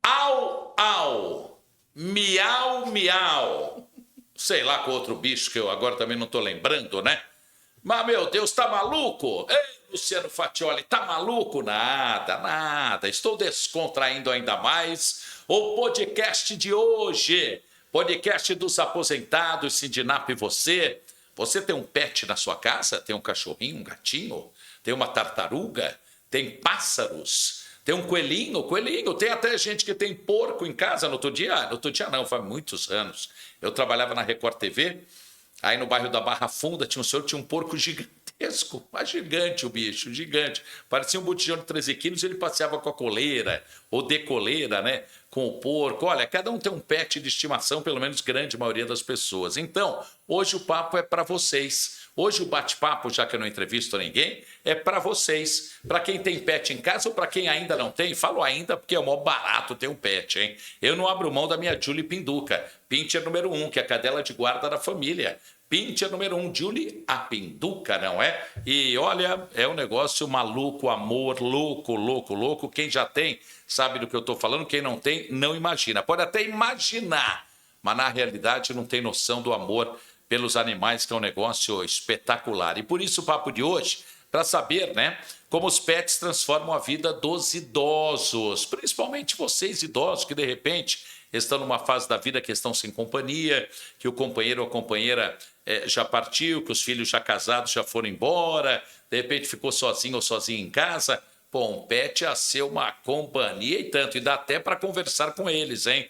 Au, au, miau, miau. Sei lá com outro bicho que eu agora também não tô lembrando, né? Mas, meu Deus, tá maluco? Ei, Luciano Fatioli, tá maluco? Nada, nada. Estou descontraindo ainda mais o podcast de hoje. Podcast dos aposentados, Sindinap e você. Você tem um pet na sua casa? Tem um cachorrinho, um gatinho? Tem uma tartaruga? Tem pássaros? Tem um coelhinho? Coelhinho. Tem até gente que tem porco em casa. No outro dia não, faz muitos anos. Eu trabalhava na Record TV. Aí no bairro da Barra Funda tinha um porco gigantesco, mas gigante o bicho, gigante. Parecia um botijão de 13 quilos e ele passeava com a coleira ou decoleira, né? Com o porco. Olha, cada um tem um pet de estimação, pelo menos grande maioria das pessoas. Então, hoje o papo é para vocês. Hoje o bate-papo, já que eu não entrevisto ninguém, é para vocês. Para quem tem pet em casa ou para quem ainda não tem, falo ainda porque é o maior barato ter um pet, hein? Eu não abro mão da minha Julie Pinduca, Pinscher número 1, que é a cadela de guarda da família. Pinscher número 1, Julie a Pinduca, não é? E olha, é um negócio maluco, amor, louco, louco, louco. Quem já tem sabe do que eu estou falando, quem não tem, não imagina. Pode até imaginar, mas na realidade não tem noção do amor pelos animais, que é um negócio espetacular. E por isso o papo de hoje, para saber, né, como os pets transformam a vida dos idosos, principalmente vocês idosos que de repente estão numa fase da vida que estão sem companhia, que o companheiro ou a companheira já partiu, que os filhos já casados já foram embora, de repente ficou sozinho ou sozinha em casa. Pô, um pet a ser uma companhia e tanto, e dá até para conversar com eles, hein?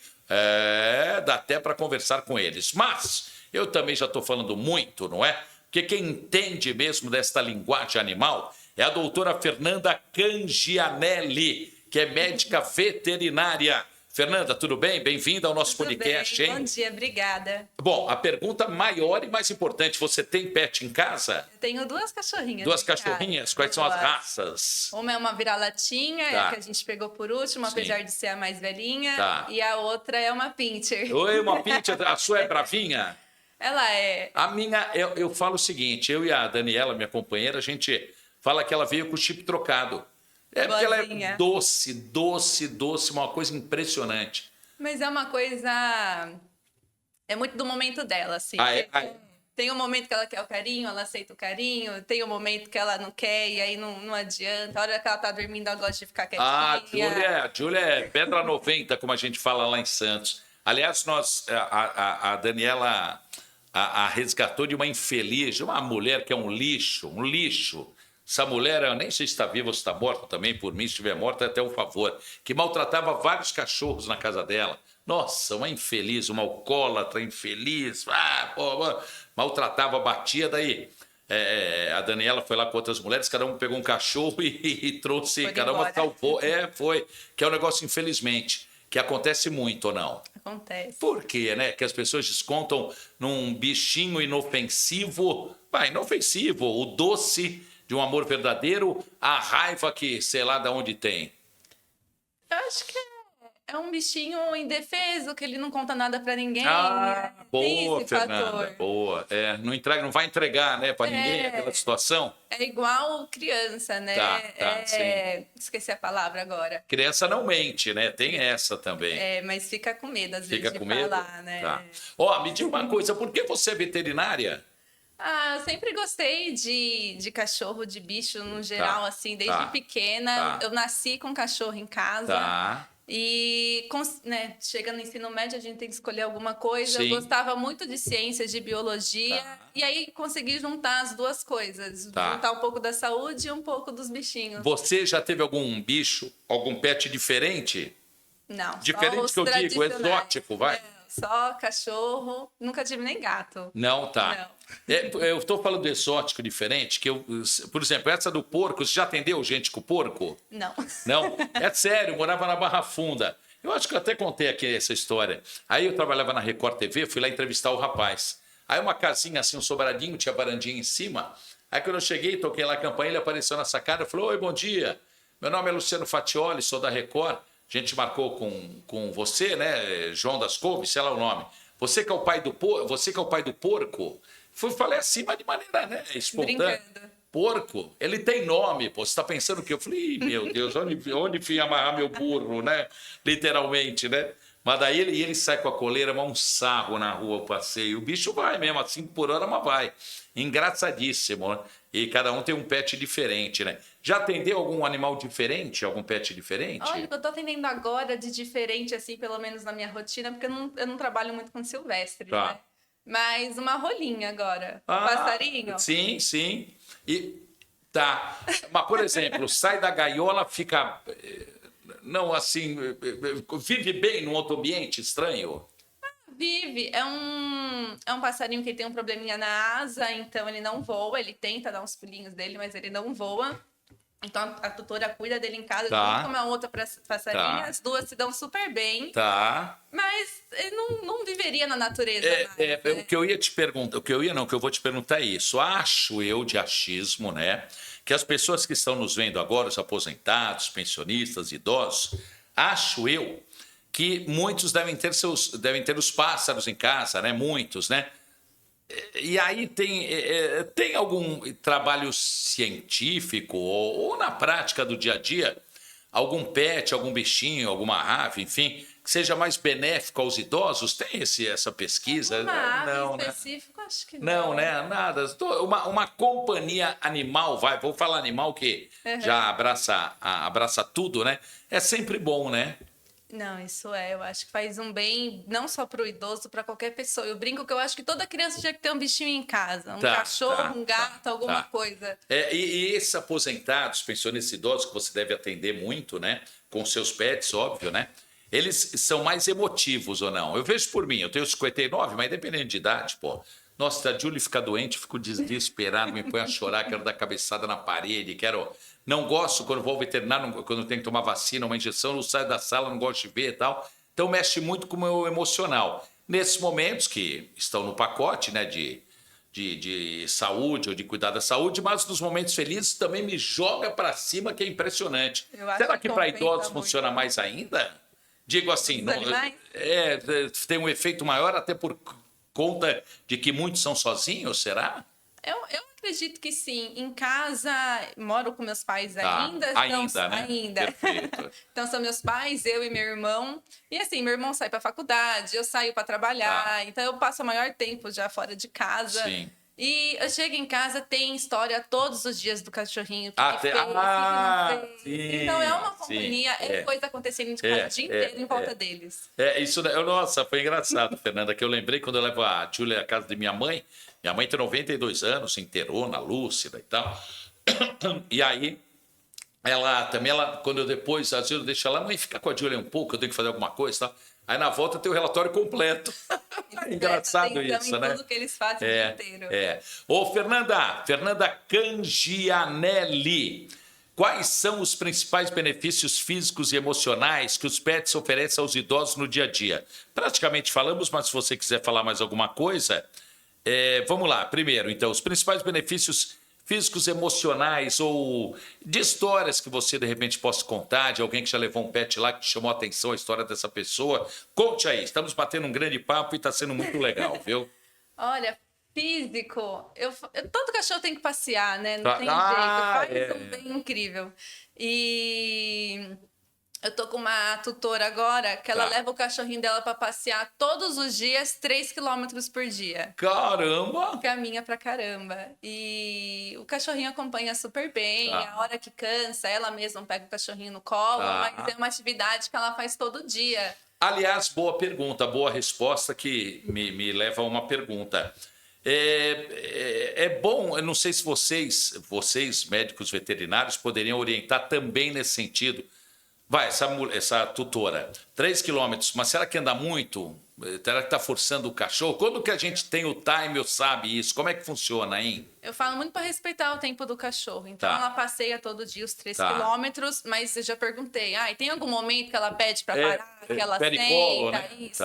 Dá até para conversar com eles. Mas eu também já estou falando muito, não é? Porque quem entende mesmo desta linguagem animal é a doutora Fernanda Cangianelli, que é médica veterinária. Fernanda, tudo bem? Bem-vinda ao nosso podcast, bem. hein? Bom dia, obrigada. Bom, a pergunta maior e mais importante, você tem pet em casa? Eu tenho duas cachorrinhas. Duas cachorrinhas? Casa. Quais são as raças? Uma é uma vira-latinha, Tá. é a que a gente pegou por último, Sim. apesar de ser a mais velhinha. Tá. E a outra é uma pincher. Oi, uma Pinscher, a sua é bravinha? Ela é... A minha, eu falo o seguinte, eu e a Daniela, minha companheira, a gente fala que ela veio com o chip trocado. É porque ela é Boazinha. doce, uma coisa impressionante. Mas é uma coisa... É muito do momento dela, assim. Tem um momento que ela quer o carinho, ela aceita o carinho. Tem um momento que ela não quer e aí não adianta. A hora que ela tá dormindo, ela gosta de ficar quietinha. A Júlia é pedra 90, como a gente fala lá em Santos. Aliás, a Daniela a resgatou de uma infeliz, de uma mulher que é um lixo. Essa mulher, eu nem sei se está viva ou se está morta também, por mim, se estiver morta, é até um favor, que maltratava vários cachorros na casa dela. Nossa, uma infeliz, uma alcoólatra infeliz, maltratava, batia, daí a Daniela foi lá com outras mulheres, cada um pegou um cachorro e trouxe, cada uma salvou. Foi, que é um negócio, infelizmente, que acontece muito ou não? Acontece. Por quê, né? Que as pessoas descontam num bichinho inofensivo, inofensivo, o doce de um amor verdadeiro, a raiva que sei lá de onde tem. Eu acho que é um bichinho indefeso, que ele não conta nada pra ninguém. Boa, Fernanda, fator. boa. Não vai entregar, né, pra ninguém aquela situação. É igual criança, né? Sim. Esqueci a palavra agora. Criança não mente, né? Tem essa também. Mas fica com medo, às vezes, Fica com medo? falar, né? Tá. Me diga uma coisa, por que você é veterinária? Eu sempre gostei de cachorro, de bicho no geral, assim, desde pequena. Eu nasci com cachorro em casa. E, né, chega no ensino médio, a gente tem que escolher alguma coisa. Sim. Eu gostava muito de ciências, de biologia. E aí consegui juntar as duas coisas. Juntar um pouco da saúde e um pouco dos bichinhos. Você já teve algum bicho, algum pet diferente? Não. Diferente que eu digo, exótico, vai? Só cachorro. Nunca tive nem gato. Não, tá. Não. Eu estou falando do exótico diferente, que por exemplo, essa do porco, você já atendeu gente com porco? Não. Não? É sério, eu morava na Barra Funda. Eu acho que eu até contei aqui essa história. Aí eu trabalhava na Record TV, fui lá entrevistar o rapaz. Aí uma casinha assim, um sobradinho, tinha varandinha em cima. Aí quando eu cheguei, toquei lá a campainha, ele apareceu na sacada, falou: oi, bom dia. Meu nome é Luciano Fatioli, sou da Record. A gente marcou com você, né? João das Couves, sei lá o nome. Você que é o pai do porco? Falei assim, mas de maneira, né, espontânea. Brincando. porco, ele tem nome, pô. Você tá pensando que eu falei, meu Deus, onde fui amarrar meu burro, né? Literalmente, né? Mas daí ele sai com a coleira, mas um sarro na rua, o passeio. O bicho vai mesmo, a 5 por hora, mas vai. Engraçadíssimo, né? E cada um tem um pet diferente, né? Já atendeu algum animal diferente, algum pet diferente? Olha, eu tô atendendo agora de diferente, assim, pelo menos na minha rotina, porque eu não trabalho muito com silvestre, né? Mas uma rolinha agora. Passarinho? Sim, sim. E tá. Mas, por exemplo, sai da gaiola, fica. Não, assim. Vive bem num outro ambiente estranho? Vive. É um passarinho que tem um probleminha na asa, então ele não voa. Ele tenta dar uns pulinhos dele, mas ele não voa. Então a tutora cuida dele em casa, junto com uma outra passarinha. As duas se dão super bem. Mas ele não viveria na natureza mais, né? O que eu ia te perguntar, o que eu vou te perguntar é isso. Acho eu, de achismo, né, que as pessoas que estão nos vendo agora, os aposentados, pensionistas, idosos, acho eu que muitos devem ter os pássaros em casa, né? Muitos, né? E aí tem algum trabalho científico ou na prática do dia a dia, algum pet, algum bichinho, alguma ave, enfim, que seja mais benéfico aos idosos? Tem essa pesquisa? Não, específico, né? Acho que não. Não, né? Nada. Uma companhia animal, vou falar animal que já abraça tudo, né? É sempre bom, né? Não, eu acho que faz um bem não só para o idoso, para qualquer pessoa. Eu brinco que eu acho que toda criança tinha que ter um bichinho em casa, cachorro, um gato, alguma coisa. E esses aposentados, pensionistas idosos, que você deve atender muito, né? Com seus pets, óbvio, né? Eles são mais emotivos ou não? Eu vejo por mim, eu tenho 59, mas dependendo de idade, pô. Nossa, a Julie fica doente, fico desesperado, me põe a chorar, quero dar cabeçada na parede, não gosto quando vou ao veterinário, quando tenho que tomar vacina, uma injeção, não saio da sala, não gosto de ver e tal. Então mexe muito com o meu emocional. Nesses momentos que estão no pacote, né, de saúde ou de cuidar da saúde, mas nos momentos felizes também me joga para cima, que é impressionante. Será que para idosos funciona mais ainda? Digo assim, tem um efeito maior até por conta de que muitos são sozinhos, será? Eu acredito que sim. Em casa, moro com meus pais ainda. Ainda. Perfeito. Então, são meus pais, eu e meu irmão. E assim, meu irmão sai para a faculdade, eu saio para trabalhar. Então, eu passo o maior tempo já fora de casa. Sim. E eu chego em casa, tem história todos os dias do cachorrinho. Que não fez. Sim, então, é uma companhia, coisa acontecendo o dia inteiro em volta deles. Nossa, foi engraçado, Fernanda, que eu lembrei quando eu levo a Júlia à casa de minha mãe. Minha mãe tem 92 anos, inteirona, lúcida e tal. E aí, quando eu depois, às vezes eu deixo ela, mãe, fica com a Júlia um pouco, eu tenho que fazer alguma coisa e tal. Aí na volta tem o relatório completo. Engraçado isso, né? Tudo que eles fazem o dia inteiro. Ô, Fernanda Cangianelli, quais são os principais benefícios físicos e emocionais que os pets oferecem aos idosos no dia a dia? Praticamente falamos, mas se você quiser falar mais alguma coisa, vamos lá. Primeiro, então, os principais benefícios físicos, emocionais ou de histórias que você, de repente, possa contar, de alguém que já levou um pet lá que te chamou a atenção a história dessa pessoa. Conte aí, estamos batendo um grande papo e está sendo muito legal, viu? Olha, físico, todo cachorro tem que passear, né? Não tem jeito, faz um bem incrível. E eu tô com uma tutora agora que ela leva o cachorrinho dela para passear todos os dias, 3 quilômetros por dia. Caramba! Caminha pra caramba. E o cachorrinho acompanha super bem. A hora que cansa, ela mesma pega o cachorrinho no colo, mas é uma atividade que ela faz todo dia. Aliás, boa pergunta, boa resposta que me leva a uma pergunta. É bom, eu não sei se vocês, médicos veterinários, poderiam orientar também nesse sentido. Essa tutora, 3 quilômetros, mas será que anda muito? Será que está forçando o cachorro? Quando que a gente tem o time, eu sabe isso? Como é que funciona, hein? Eu falo muito para respeitar o tempo do cachorro. Então, ela passeia todo dia os 3 quilômetros, mas eu já perguntei. E tem algum momento que ela pede para parar, que ela senta, colo, né? isso?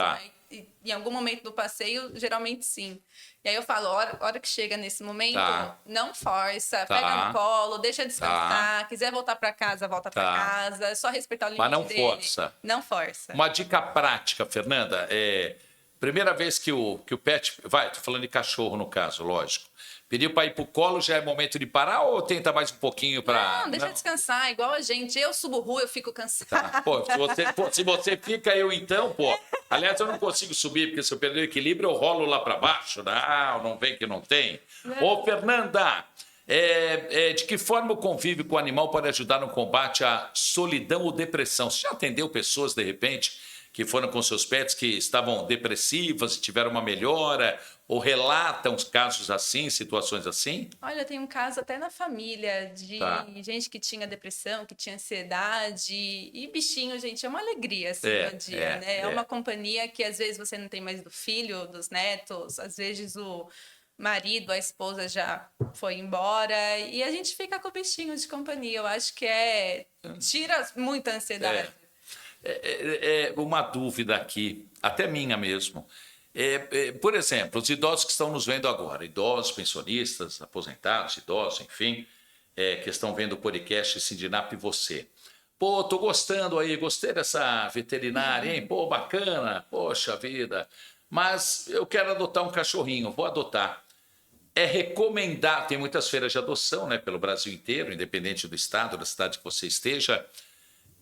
Em algum momento do passeio, geralmente sim. E aí eu falo, hora que chega nesse momento, não força, pega no colo, deixa descansar, quiser voltar para casa, volta para casa, é só respeitar o limite dele. Força. Não força. Uma dica prática, Fernanda, primeira vez que o pet, tô falando de cachorro no caso, lógico. Pediu para ir pro colo, já é momento de parar ou tenta mais um pouquinho para... Não, deixa descansar, igual a gente. Eu subo rua, eu fico cansada. Tá. Pô, se você fica, eu então, pô. Aliás, eu não consigo subir, porque se eu perder o equilíbrio, eu rolo lá para baixo. Não vem que não tem. Ô, Fernanda, de que forma o convívio com o animal pode ajudar no combate à solidão ou depressão? Você já atendeu pessoas, de repente, que foram com seus pets que estavam depressivas e tiveram uma melhora? Ou relatam casos assim, situações assim? Olha, tem um caso até na família de gente que tinha depressão, que tinha ansiedade. E bichinho, gente, é uma alegria assim no dia, né? É uma companhia que às vezes você não tem mais do filho, dos netos, às vezes o marido, a esposa já foi embora e a gente fica com o bichinho de companhia. Eu acho que tira muita ansiedade. Uma dúvida aqui, até minha mesmo. Por exemplo, os idosos que estão nos vendo agora, idosos, pensionistas, aposentados, idosos, enfim, que estão vendo o podcast Sindinap e você. Pô, tô gostando aí, gostei dessa veterinária, hein? Pô, bacana, poxa vida. Mas eu quero adotar um cachorrinho, vou adotar. É recomendar, tem muitas feiras de adoção, né, pelo Brasil inteiro, independente do estado, da cidade que você esteja.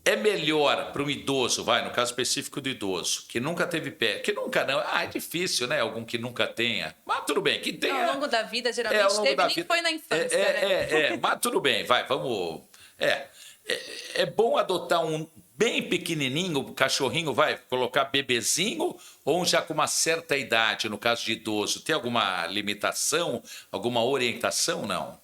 É melhor para um idoso, no caso específico do idoso, que nunca teve pet, que nunca não, é difícil, né? Algum que nunca tenha, mas tudo bem, que tenha. Ao longo da vida, geralmente teve, nem foi na infância, né? Mas tudo bem, vamos. É bom adotar um bem pequenininho, cachorrinho, colocar bebezinho, ou já com uma certa idade, no caso de idoso, tem alguma limitação, alguma orientação, não?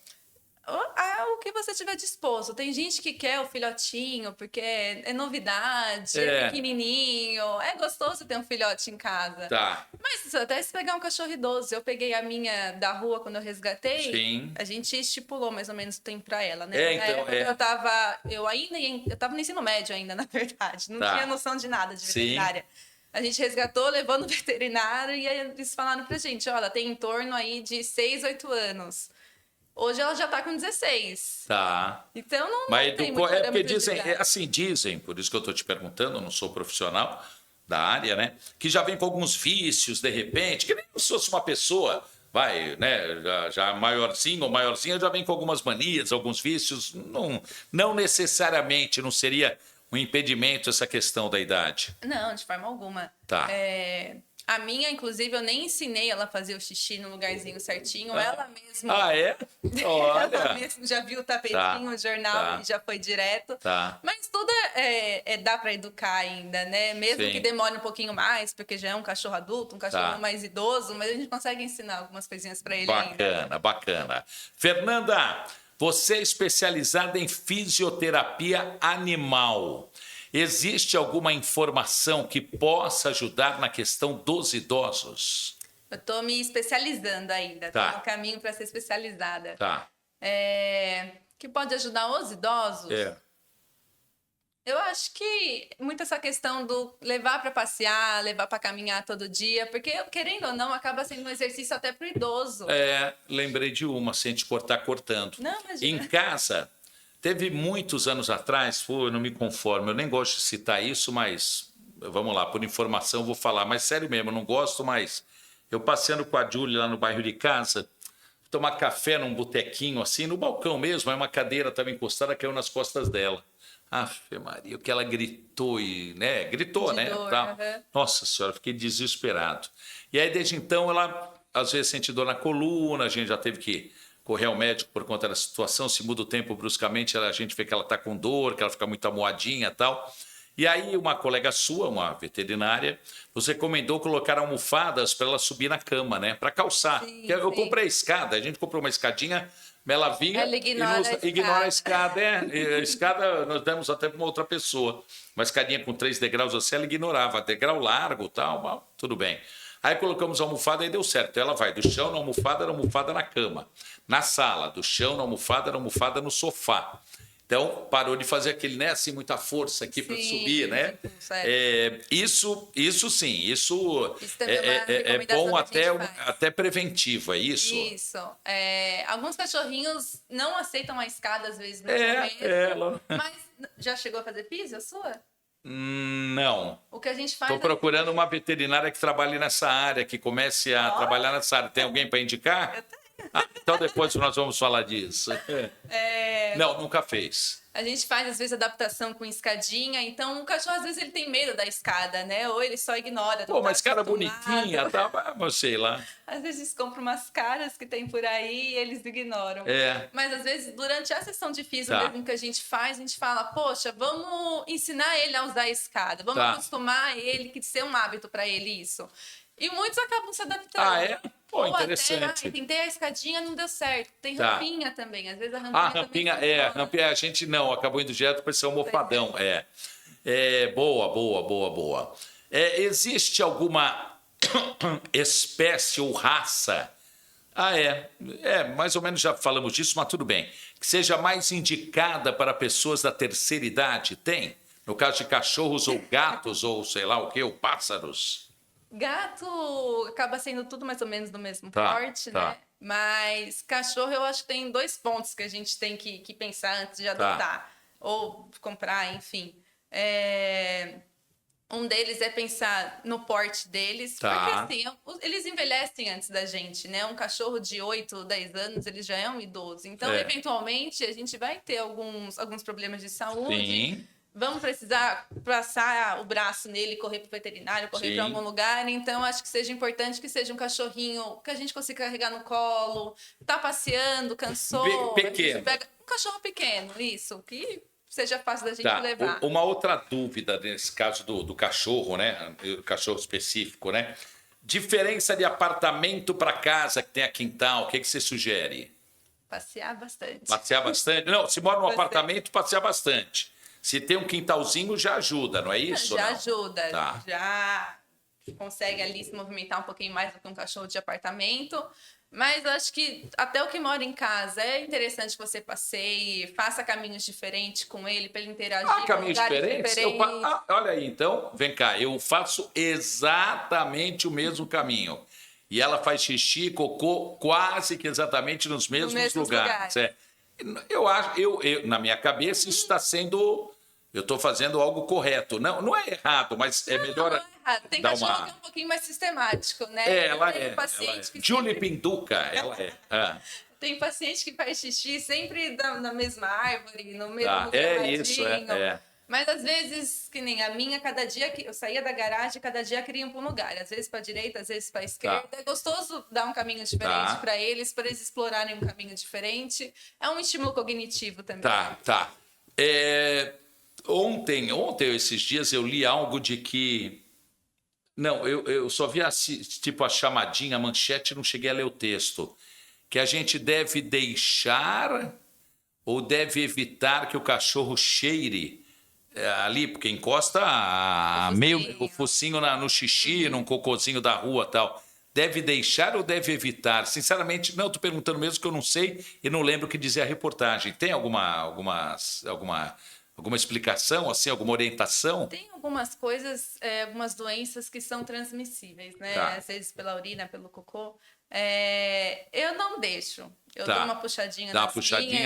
O que você tiver disposto. Tem gente que quer o filhotinho porque é novidade, é pequenininho, é gostoso ter um filhote em casa. Tá. Mas até se pegar um cachorro idoso, eu peguei a minha da rua quando eu resgatei, sim, a gente estipulou mais ou menos o tempo pra ela, né? Eu tava no ensino médio ainda, na verdade, não tinha noção de nada de veterinária. Sim. A gente resgatou, levou no veterinário e aí eles falaram pra gente, olha, tem em torno aí de 6, 8 anos. Hoje ela já tá com 16. Tá. Então não tem muito porque dizem, por isso que eu tô te perguntando, eu não sou profissional da área, né? Que já vem com alguns vícios, de repente, que nem se fosse uma pessoa, já maiorzinho ou maiorzinha, já vem com algumas manias, alguns vícios. Não necessariamente, não seria um impedimento essa questão da idade. Não, de forma alguma. Tá. A minha, inclusive, eu nem ensinei ela a fazer o xixi no lugarzinho certinho. Ela mesma... Ah, é? Olha! Ela mesma já viu o tapetinho, o jornal e já foi direto. Tá. Mas tudo dá para educar ainda, né? Mesmo que demore um pouquinho mais, porque já é um cachorro adulto, um cachorro mais idoso, mas a gente consegue ensinar algumas coisinhas para ele ainda. Bacana. Fernanda, você é especializada em fisioterapia animal. Existe alguma informação que possa ajudar na questão dos idosos? Eu estou me especializando ainda, estou no caminho para ser especializada. Tá. Que pode ajudar os idosos? Eu acho que muito essa questão do levar para passear, levar para caminhar todo dia, porque, querendo ou não, acaba sendo um exercício até para o idoso. Lembrei de uma, sem te cortar cortando. Não, imagina. Em casa... Teve muitos anos atrás, eu não me conformo, eu nem gosto de citar isso, mas vamos lá, por informação eu vou falar, mas sério mesmo, eu não gosto, mas eu passeando com a Júlia lá no bairro de casa, tomar café num botequinho assim, no balcão mesmo, aí uma cadeira estava encostada, caiu nas costas dela. Afe Maria, o que ela gritou gritou, de dor, tá. Nossa senhora, fiquei desesperado. E aí desde então ela às vezes sente dor na coluna, a gente já teve que correr ao médico por conta da situação, se muda o tempo bruscamente, a gente vê que ela está com dor, que ela fica muito amuadinha e tal. E aí uma colega sua, uma veterinária, você recomendou colocar almofadas para ela subir na cama, né? Para calçar. Sim, eu comprei a escada, a gente comprou uma escadinha, ela vinha ela ignora a escada. A escada nós demos até para uma outra pessoa. Uma escadinha com 3 degraus assim, ela ignorava. Degrau largo e tal, mas tudo bem. Aí colocamos a almofada e deu certo. Ela vai do chão na almofada na cama. Na sala, do chão na almofada no sofá. Então, parou de fazer aquele, assim, muita força aqui para subir, né? Isso sim, isso é bom até preventivo, é isso? Isso. Alguns cachorrinhos não aceitam a escada, às vezes, no começo. Mas já chegou a fazer fisio, a sua? Não. O que a gente faz... Estou procurando uma veterinária que trabalhe nessa área, que comece a trabalhar nessa área. Tem alguém para indicar? Eu tenho. Então depois nós vamos falar disso. Não, nunca fez. A gente faz, às vezes, adaptação com escadinha, então o cachorro, às vezes, ele tem medo da escada, né? Ou ele só ignora. Pô, mas cara bonitinha, tá? Mas sei lá. Às vezes compra umas caras que tem por aí e eles ignoram. Mas, às vezes, durante a sessão de física mesmo que a gente faz, a gente fala, poxa, vamos ensinar ele a usar a escada, vamos acostumar ele, que ser um hábito para ele isso. E muitos acabam se adaptando. Pô, interessante. Até, tentei a escadinha, não deu certo. Tem rampinha também. Às vezes a rampinha rampinha a gente não, acabou indo direto para esse almofadão. Boa. Existe alguma espécie ou raça? Mais ou menos já falamos disso, mas tudo bem. Que seja mais indicada para pessoas da terceira idade? Tem? No caso de cachorros ou gatos ou sei lá o que, ou pássaros? Gato acaba sendo tudo mais ou menos do mesmo porte, né? Mas cachorro eu acho que tem 2 pontos que a gente tem que pensar antes de adotar. Ou comprar, enfim. Um deles é pensar no porte deles. Porque assim, eles envelhecem antes da gente, né? Um cachorro de 8, 10 anos, ele já é um idoso. Então, eventualmente, a gente vai ter alguns problemas de saúde. Sim. Vamos precisar passar o braço nele, correr para o veterinário, correr para algum lugar. Então, acho que seja importante que seja um cachorrinho que a gente consiga carregar no colo, tá passeando, cansou. Pequeno. Pega um cachorro pequeno, isso, que seja fácil da gente levar. Uma outra dúvida nesse caso do cachorro, né? O cachorro específico, né? Diferença de apartamento para casa que tem a quintal, o que você sugere? Passear bastante. Passear bastante? Não, se mora num apartamento, passear bastante. Se tem um quintalzinho, já ajuda, não é isso? Já ajuda. Já consegue ali se movimentar um pouquinho mais do que um cachorro de apartamento. Mas eu acho que até o que mora em casa é interessante que você passeie, faça caminhos diferentes com ele, para ele interagir. Caminhos diferentes? Olha aí, então, vem cá. Eu faço exatamente o mesmo caminho. E ela faz xixi, cocô, quase que exatamente nos mesmos lugares. Eu acho, na minha cabeça, isso está sendo... Eu estou fazendo algo correto. Não é errado, mas é melhor... Não é errado. Tem cachorro que é um pouquinho mais sistemático, né? Ela é. Julie Pinduca, ela é. Tem paciente que faz xixi sempre na mesma árvore, no mesmo lugar. Isso. Mas às vezes, que nem a minha, cada dia que eu saía da garagem, cada dia queria ir para um lugar. Às vezes para a direita, às vezes para a esquerda. É gostoso dar um caminho diferente para eles explorarem um caminho diferente. É um estímulo cognitivo também. Ontem, esses dias, eu li algo de que... Não, eu só vi tipo a chamadinha, a manchete, não cheguei a ler o texto. Que a gente deve deixar ou deve evitar que o cachorro cheire ali, porque encosta o focinho no xixi, num cocôzinho da rua e tal. Deve deixar ou deve evitar? Sinceramente, não, estou perguntando mesmo que eu não sei e não lembro o que dizia a reportagem. Tem alguma explicação, assim, alguma orientação? Tem algumas coisas, algumas doenças que são transmissíveis, né? Às vezes pela urina, pelo cocô. Eu não deixo. Eu dou uma puxadinha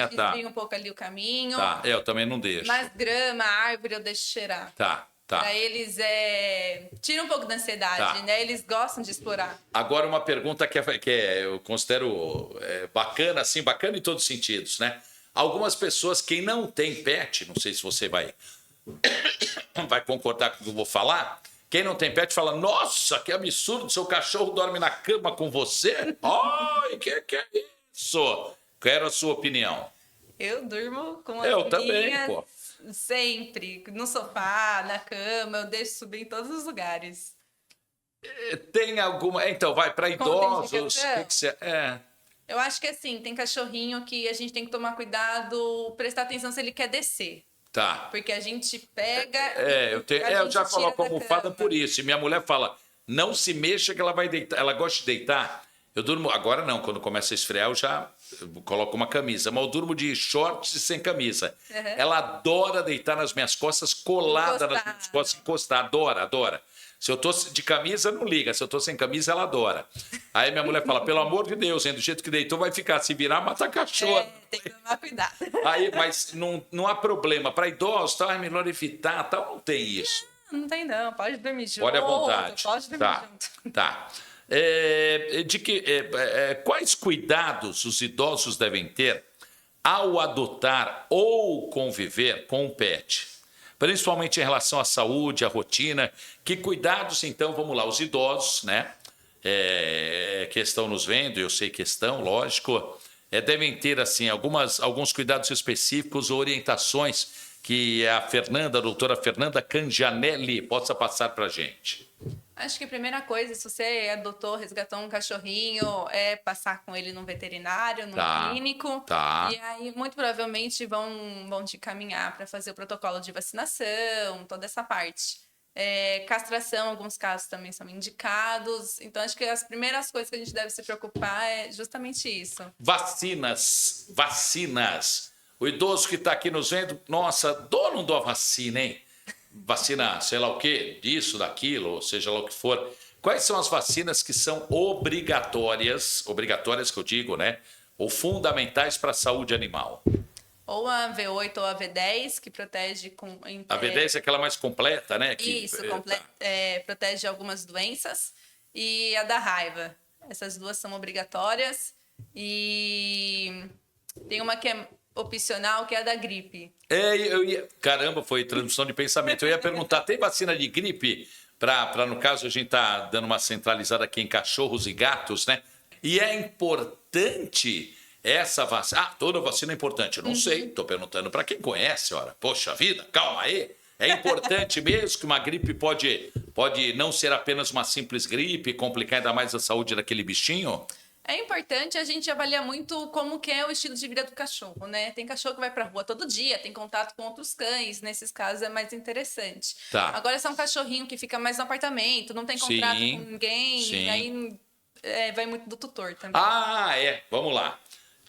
desvio um pouco ali o caminho. Eu também não deixo. Mas grama, árvore, eu deixo cheirar. Para eles, tira um pouco da ansiedade, né? Eles gostam de explorar. Agora, uma pergunta que eu considero bacana, assim, bacana em todos os sentidos, né? Algumas pessoas, quem não tem pet, não sei se você vai concordar com o que eu vou falar, quem não tem pet fala, nossa, que absurdo, seu cachorro dorme na cama com você? Ai, que é isso? Quero a sua opinião. Eu durmo com as minhas... também, pô. Sempre, no sofá, na cama, eu deixo subir em todos os lugares. Tem alguma... Então, vai para idosos... Eu acho que assim, tem cachorrinho que a gente tem que tomar cuidado, prestar atenção se ele quer descer. Porque a gente pega... eu já coloco a almofada por isso. E minha mulher fala, não se mexa que ela vai deitar. Ela gosta de deitar. Eu durmo... Agora não, quando começa a esfriar, eu já coloco uma camisa. Mas eu durmo de shorts e sem camisa. Ela adora deitar nas minhas costas, colada nas minhas costas, encostar. Adora. Se eu tô de camisa, não liga. Se eu tô sem camisa, ela adora. Aí minha mulher fala, pelo amor de Deus, hein, do jeito que deitou, vai ficar. Se virar, mata cachorro. Tem que tomar cuidado. Mas não há problema. Para idosos, é melhor evitar, tal. Não tem isso. Não tem não. Pode dormir junto. Pode à vontade. Pode dormir junto. Quais cuidados os idosos devem ter ao adotar ou conviver com um pet? Principalmente em relação à saúde, à rotina. Que cuidados, então, vamos lá, os idosos, né? Que estão nos vendo, eu sei que estão, lógico, devem ter, assim, alguns cuidados específicos ou orientações que a doutora Fernanda Cangianelli, possa passar para a gente. Acho que a primeira coisa, se você adotou, resgatou um cachorrinho, é passar com ele num veterinário, num clínico. Tá. E aí, muito provavelmente, vão te encaminhar para fazer o protocolo de vacinação, toda essa parte. Castração, em alguns casos, também são indicados. Então, acho que as primeiras coisas que a gente deve se preocupar é justamente isso. Vacinas. O idoso que está aqui nos vendo, nossa, dou ou não dou a vacina, hein? Vacina, sei lá o quê, disso, daquilo, ou seja lá o que for. Quais são as vacinas que são obrigatórias que eu digo, né? Ou fundamentais para a saúde animal? Ou a V8 ou a V10, que protege com... A V10 é aquela mais completa, né? Isso, protege algumas doenças. E a da raiva. Essas duas são obrigatórias. E tem uma que é opcional, que é a da gripe. Caramba, foi transmissão de pensamento. Eu ia perguntar, tem vacina de gripe? No caso, a gente está dando uma centralizada aqui em cachorros e gatos, né? E é importante essa vacina. Toda vacina é importante. Eu não sei, estou perguntando para quem conhece, ora. Poxa vida, calma aí. É importante mesmo que uma gripe pode não ser apenas uma simples gripe, complicar ainda mais a saúde daquele bichinho? É importante a gente avaliar muito como que é o estilo de vida do cachorro, né? Tem cachorro que vai pra rua todo dia, tem contato com outros cães, nesses casos é mais interessante. Tá. Agora, se é um cachorrinho que fica mais no apartamento, não tem contrato com ninguém, aí vai muito do tutor também. Vamos lá.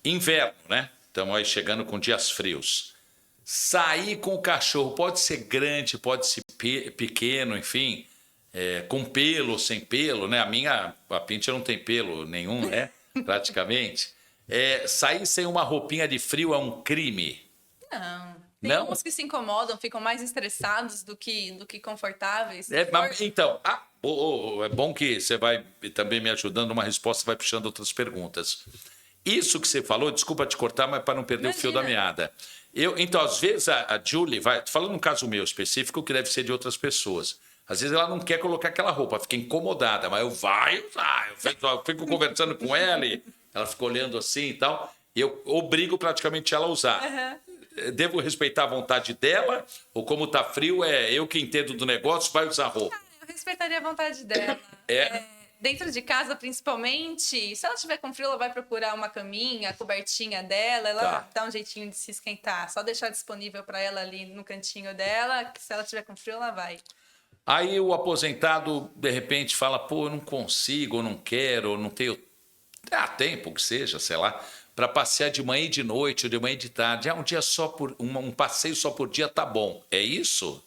Inverno, né? Estamos aí chegando com dias frios. Sair com o cachorro pode ser grande, pode ser pequeno, enfim... com pelo ou sem pelo, né? A Pincher não tem pelo nenhum, né? Praticamente. Sair sem uma roupinha de frio é um crime? Não. Tem uns que se incomodam, ficam mais estressados do que confortáveis. Então, é bom que você vai também me ajudando numa resposta, vai puxando outras perguntas. Isso que você falou, desculpa te cortar, mas para não perder o fio da meada. Então, às vezes, a Julie vai... Falando um caso meu específico, que deve ser de outras pessoas. Às vezes ela não quer colocar aquela roupa, fica incomodada, mas eu fico conversando com ela e ela fica olhando assim e tal, e eu obrigo praticamente ela a usar. Devo respeitar a vontade dela, ou como tá frio, eu que entendo do negócio, vai usar roupa? Eu respeitaria a vontade dela. Dentro de casa, principalmente, se ela estiver com frio, ela vai procurar uma caminha, a cobertinha dela, ela dá um jeitinho de se esquentar. Só deixar disponível para ela ali no cantinho dela, que se ela estiver com frio, ela vai. Aí o aposentado, de repente, fala, eu não consigo, ou não quero, ou não tenho tempo que seja, sei lá, para passear de manhã e de noite, ou de manhã e de tarde. Um dia só um passeio só por dia tá bom. É isso?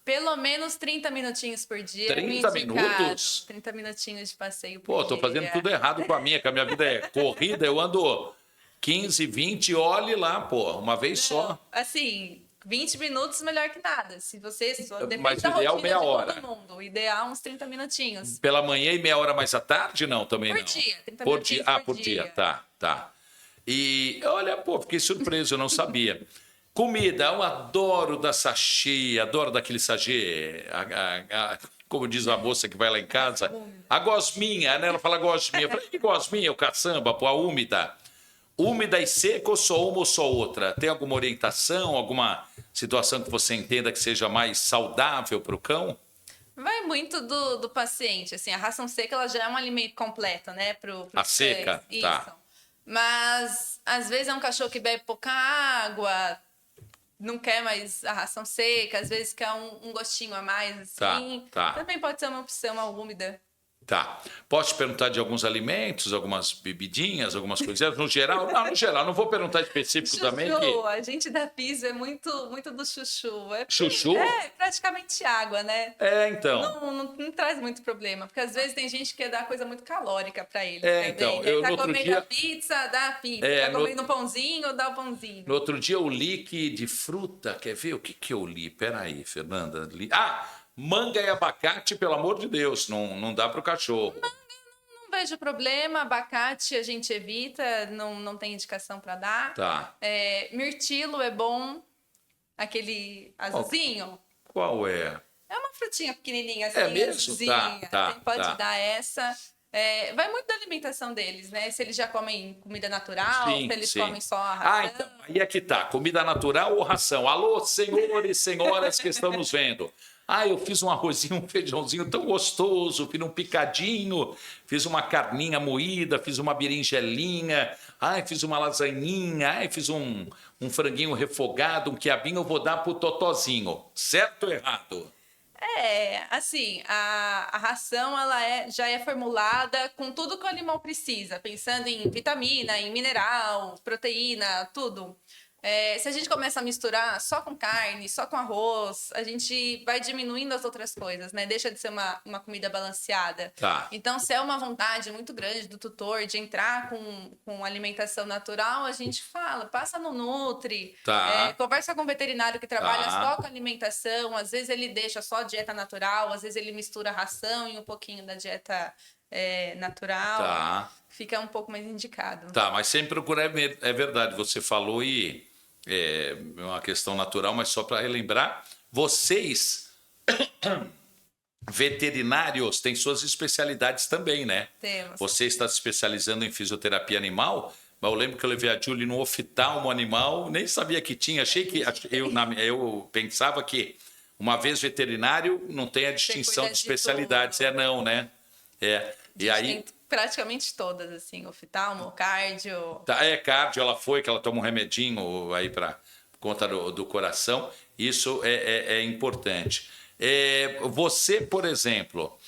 Pelo menos 30 minutinhos por dia. 30 minutos? 30 minutinhos de passeio por dia. Tô fazendo tudo errado com a minha vida é corrida, eu ando 15, 20, olhe lá, uma vez só. Assim... 20 minutos melhor que nada. Se você... Mas o ideal meia hora. Todo mundo. O ideal uns 30 minutinhos. Pela manhã e meia hora mais à tarde? Não, também não. Por dia. 30 por dia. Por dia. Tá. E olha, fiquei surpreso, eu não sabia. Comida, eu adoro da sachê, adoro daquele sachê, como diz a moça que vai lá em casa, a gosminha, né? Ela fala gosminha. Eu falei, que gosminha? O caçamba, a úmida. Úmida e seca ou só uma ou só outra? Tem alguma orientação, alguma situação que você entenda que seja mais saudável para o cão? Vai muito do paciente. Assim, a ração seca ela já é um alimento completo, né? A seca, isso. tá. Mas, às vezes, é um cachorro que bebe pouca água, não quer mais a ração seca, às vezes quer um gostinho a mais, assim. Tá. Também pode ser uma opção, a úmida. Tá. Posso te perguntar de alguns alimentos, algumas bebidinhas, algumas coisinhas? No geral? Não, no geral. Não vou perguntar específico chuchu, também. A gente da piso é muito do chuchu. Chuchu? É praticamente água, né? Então. Não traz muito problema, porque às vezes tem gente que quer dar coisa muito calórica para ele. Então. Tá comendo a pizza, dá a pizza. Tá comendo um pãozinho, dá o pãozinho. No outro dia eu li que de fruta, quer ver o que eu li? Peraí, Fernanda. Manga e abacate, pelo amor de Deus, não dá para o cachorro. Manga vejo problema. Abacate a gente evita, não tem indicação para dar. Tá. Mirtilo é bom, aquele azulzinho. Qual é? É uma frutinha pequenininha assim, É mesmo? azulzinha. Pode dar essa. Vai muito da alimentação deles, né? Se eles já comem comida natural, se eles comem só a ração. Então, aí é que tá. Comida natural ou ração? Alô, senhores e senhoras que estão nos vendo. Eu fiz um arrozinho, um feijãozinho tão gostoso, fiz um picadinho, fiz uma carninha moída, fiz uma berinjelinha, fiz uma lasanhinha, fiz um franguinho refogado, um quiabinho, eu vou dar pro Totozinho. Certo ou errado? Assim, a ração ela já é formulada com tudo que o animal precisa, pensando em vitamina, em mineral, proteína, tudo. Se a gente começa a misturar só com carne, só com arroz, a gente vai diminuindo as outras coisas, né? Deixa de ser uma comida balanceada. Tá. Então, se é uma vontade muito grande do tutor de entrar com alimentação natural, a gente fala, passa no Nutri, conversa com o veterinário que trabalha só com alimentação, às vezes ele deixa só dieta natural, às vezes ele mistura ração e um pouquinho da dieta natural. Fica um pouco mais indicado. Mas sempre procurar, é verdade, você falou e é uma questão natural, mas só para relembrar, vocês, veterinários, têm suas especialidades também, né? Temos. Você está se especializando em fisioterapia animal, mas eu lembro que eu levei a Julie no oftalmo animal, nem sabia que tinha, eu pensava que uma vez veterinário não tem a distinção de especialidades, não, né? E aí... Praticamente todas, assim, oftalmo, cardio. Cardio, ela foi, que ela toma um remedinho aí para conta do coração. Isso é importante. Você, por exemplo,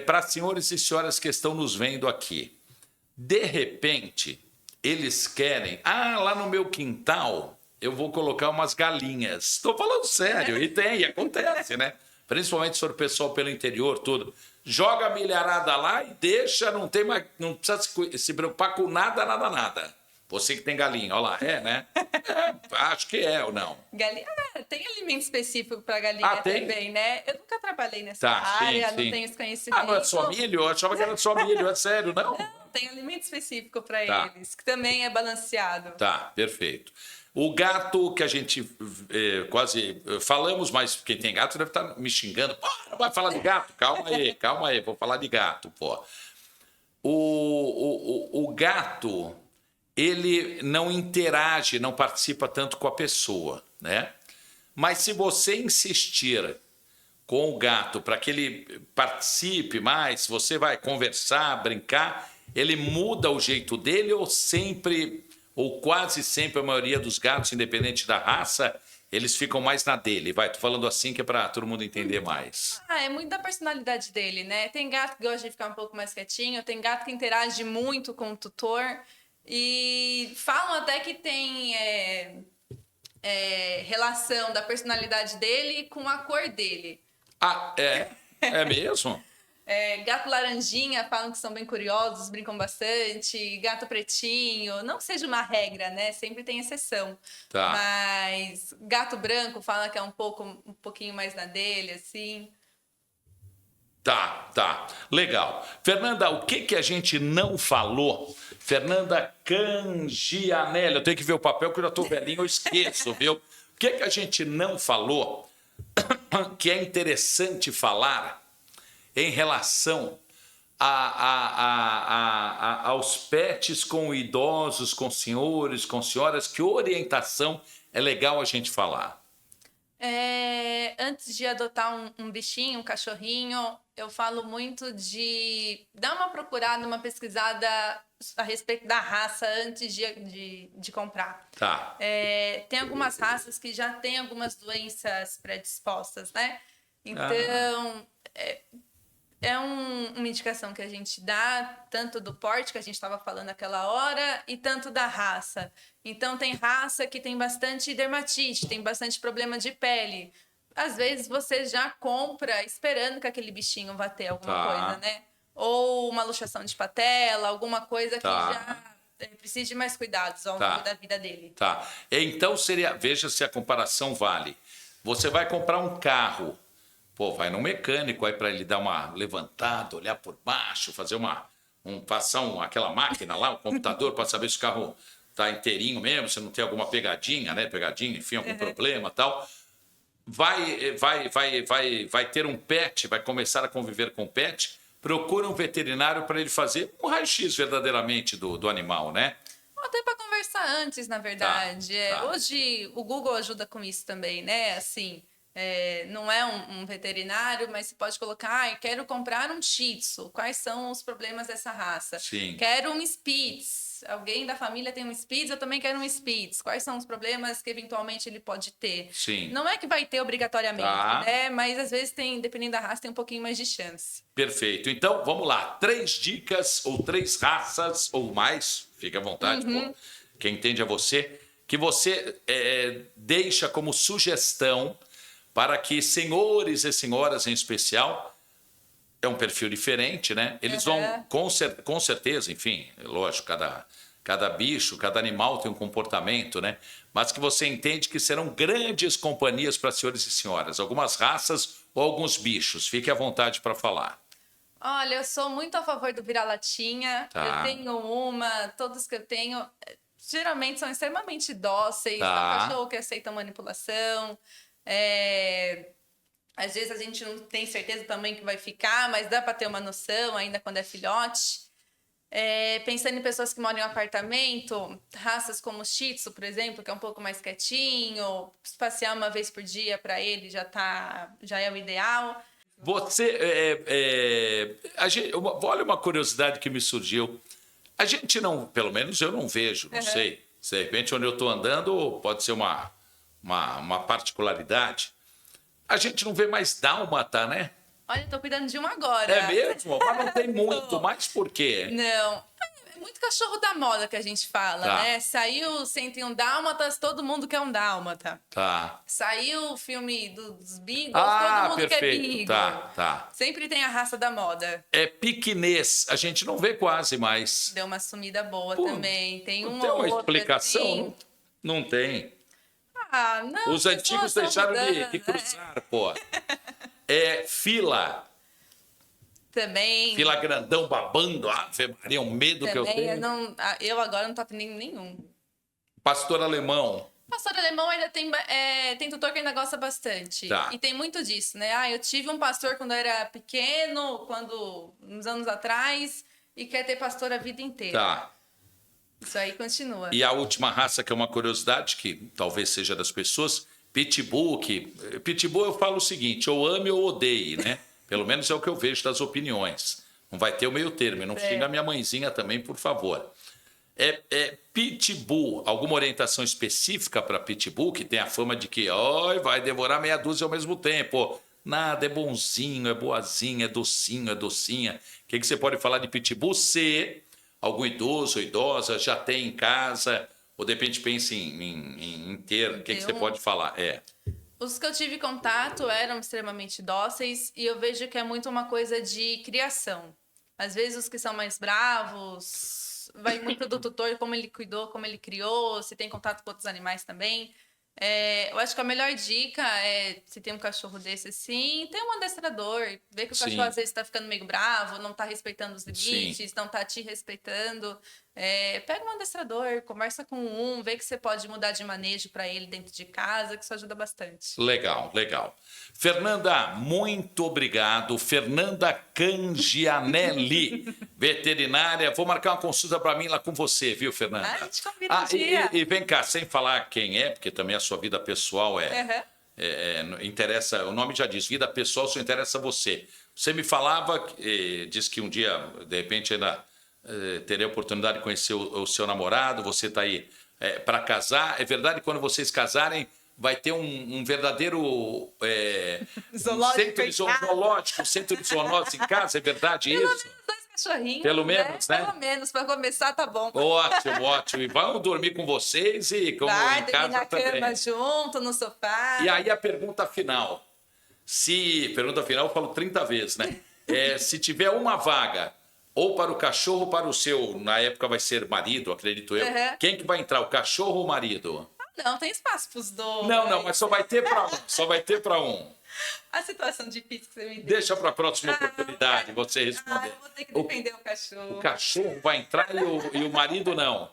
para senhores e senhoras que estão nos vendo aqui, de repente, eles querem, lá no meu quintal, eu vou colocar umas galinhas. Estou falando sério, e acontece, né? Principalmente se for pessoal pelo interior, tudo. Joga a milharada lá e deixa, não precisa se preocupar com nada. Você que tem galinha, olha lá, né? Acho que é ou não. Galinha, tem alimento específico para galinha também, né? Eu nunca trabalhei nessa área, não tenho esse conhecimento. Não é só milho? Eu achava que era só milho, é sério, não? Não, tem alimento específico para eles, que também é balanceado. Perfeito. O gato que a gente quase falamos, mas quem tem gato deve estar me xingando. Pô, não vai falar de gato? Calma aí, vou falar de gato, pô. O gato, ele não interage, não participa tanto com a pessoa, né? Mas se você insistir com o gato para que ele participe mais, você vai conversar, brincar, ele muda o jeito dele ou quase sempre a maioria dos gatos, independente da raça, eles ficam mais na dele. Tô falando assim que é para todo mundo entender mais. É muito da personalidade dele, né? Tem gato que gosta de ficar um pouco mais quietinho, tem gato que interage muito com o tutor e falam até que tem relação da personalidade dele com a cor dele. É mesmo? Gato laranjinha, falam que são bem curiosos, brincam bastante. Gato pretinho, não que seja uma regra, né? Sempre tem exceção. Mas gato branco fala que é um pouquinho mais na dele, assim. Legal. Fernanda, o que a gente não falou? Fernanda Cangianelli, eu tenho que ver o papel que eu já estou velhinho, eu esqueço, viu? O que a gente não falou que é interessante falar em relação aos pets com idosos, com senhores, com senhoras? Que orientação é legal a gente falar? Antes de adotar um bichinho, um cachorrinho, eu falo muito de dar uma procurada, uma pesquisada a respeito da raça antes de comprar. Tem algumas raças que já têm algumas doenças predispostas, né? Então, uma indicação que a gente dá, tanto do porte, que a gente estava falando naquela hora, e tanto da raça. Então, tem raça que tem bastante dermatite, tem bastante problema de pele. Às vezes, você já compra esperando que aquele bichinho vá ter alguma coisa, né? Ou uma luxação de patela, alguma coisa que já precisa de mais cuidados ao longo da vida dele. Então, veja se a comparação vale. Você vai comprar um carro, vai no mecânico aí para ele dar uma levantada, olhar por baixo, fazer uma aquela máquina lá, um computador, para saber se o carro está inteirinho mesmo, se não tem alguma pegadinha, né? Pegadinha, enfim, algum problema e tal. Vai ter um pet, vai começar a conviver com o pet, procura um veterinário para ele fazer um raio-x verdadeiramente do animal, né? Até para conversar antes, na verdade. Tá. Hoje o Google ajuda com isso também, né? Assim, não é um veterinário, mas você pode colocar, quero comprar um Shih Tzu. Quais são os problemas dessa raça? Sim. Quero um Spitz. Alguém da família tem um Spitz, eu também quero um Spitz. Quais são os problemas que eventualmente ele pode ter? Sim. Não é que vai ter obrigatoriamente, né? Mas às vezes dependendo da raça, tem um pouquinho mais de chance. Perfeito. Então, vamos lá. 3 dicas ou 3 raças ou mais, fique à vontade, pô. Quem entende é você, que você deixa como sugestão para que senhores e senhoras em especial, é um perfil diferente, né? Eles vão, com certeza, enfim, lógico, cada bicho, cada animal tem um comportamento, né? Mas que você entende que serão grandes companhias para senhores e senhoras, algumas raças ou alguns bichos. Fique à vontade para falar. Olha, eu sou muito a favor do vira-latinha. Tá. Eu tenho todos que eu tenho, geralmente são extremamente dóceis. Tá. É um cachorro que aceita manipulação. Às vezes a gente não tem certeza também que vai ficar, mas dá para ter uma noção ainda quando é filhote. Pensando em pessoas que moram em apartamento, raças como o Shih Tzu, por exemplo, que é um pouco mais quietinho, passear uma vez por dia para ele já é o ideal. Olha uma curiosidade que me surgiu. A gente não, pelo menos eu não vejo, não sei. De repente, onde eu estou andando, pode ser uma particularidade. A gente não vê mais dálmata, né? Olha, eu tô cuidando de um agora. É mesmo? Mas não tem muito. Mas por quê? Não. É muito cachorro da moda que a gente fala, né? Saiu 101 Dálmatas, todo mundo quer um dálmata. Tá. Saiu o filme dos Beagles, todo mundo quer Beagle. Tá. Sempre tem a raça da moda. É piquinês. A gente não vê quase mais. Deu uma sumida boa também. Tem não tem uma explicação? Assim. Não tem. Não. Os antigos deixaram de cruzar, pô. Fila. Também. Fila grandão babando. Ave Maria, um medo que eu tenho. Eu agora não tô atendendo nenhum. Pastor alemão. Pastor alemão ainda tem tutor que ainda gosta bastante. Tá. E tem muito disso, né? Eu tive um pastor quando eu era pequeno, uns anos atrás, e quer ter pastor a vida inteira. Tá. Isso aí continua. E a última raça, que é uma curiosidade, que talvez seja das pessoas, Pitbull. Pitbull eu falo o seguinte, ou ame ou odeie, né? Pelo menos é o que eu vejo das opiniões. Não vai ter o meio termo. Não xinga a minha mãezinha também, por favor. Pitbull, alguma orientação específica para Pitbull, que tem a fama de que vai devorar meia dúzia ao mesmo tempo? Nada, é bonzinho, é boazinha, é docinho, é docinha. O que você pode falar de Pitbull? Se algum idoso ou idosa já tem em casa, ou de repente pensa em ter, o que você pode falar? Os que eu tive contato eram extremamente dóceis e eu vejo que é muito uma coisa de criação. Às vezes os que são mais bravos, vai muito do tutor, como ele cuidou, como ele criou, se tem contato com outros animais também. Eu acho que a melhor dica se tem um cachorro desse assim, tem um adestrador, ver que o cachorro às vezes está ficando meio bravo, não está respeitando os limites, não está te respeitando. Pega um adestrador, conversa com vê que você pode mudar de manejo para ele dentro de casa, que isso ajuda bastante. Legal. Fernanda, muito obrigado. Fernanda Cangianelli, veterinária. Vou marcar uma consulta para mim lá com você, viu, Fernanda? A gente combina um dia. E vem cá, sem falar quem é, porque também a sua vida pessoal interessa, o nome já diz, vida pessoal só interessa a você. Você me falava, disse que um dia, de repente, ainda terei a oportunidade de conhecer o seu namorado, você está aí para casar. É verdade que quando vocês casarem, vai ter um verdadeiro centro de zoológico em casa, é verdade isso? Pelo menos, né? Pelo menos, para começar, tá bom. Ótimo. E vamos dormir com vocês e como em casa na também. Cama junto, no sofá. E aí a pergunta final. Pergunta final eu falo 30 vezes, né? Se tiver uma vaga, ou para o cachorro ou para o seu, na época vai ser marido, acredito eu. Quem que vai entrar, o cachorro ou o marido? Não, tem espaço pros dois. Não, mas só vai ter para um. Só vai ter para um. A situação difícil que você me deu. Deixa para a próxima oportunidade você responder. Eu vou ter que defender o cachorro. O cachorro vai entrar e o marido não.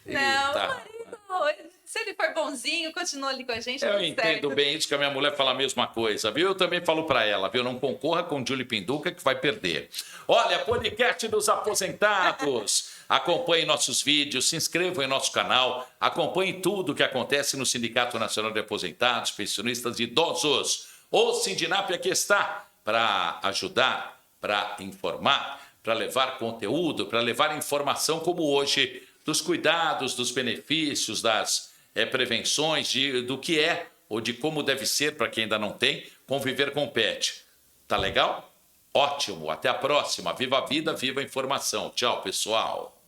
Não, Eita. o marido, se ele for bonzinho, continua ali com a gente. Eu tudo entendo certo. bem isso, que a minha mulher fala a mesma coisa, viu? Eu também falo para ela, viu? Não concorra com Julie Pinduca que vai perder. Olha, podcast dos aposentados. Acompanhe nossos vídeos, se inscrevam em nosso canal, acompanhe tudo o que acontece no Sindicato Nacional de Aposentados, Pensionistas e Idosos. O Sindinap aqui está para ajudar, para informar, para levar conteúdo, para levar informação como hoje, dos cuidados, dos benefícios, das prevenções, do que é ou de como deve ser, para quem ainda não tem, conviver com o pet. Tá legal? Ótimo, até a próxima. Viva a vida, viva a informação. Tchau, pessoal.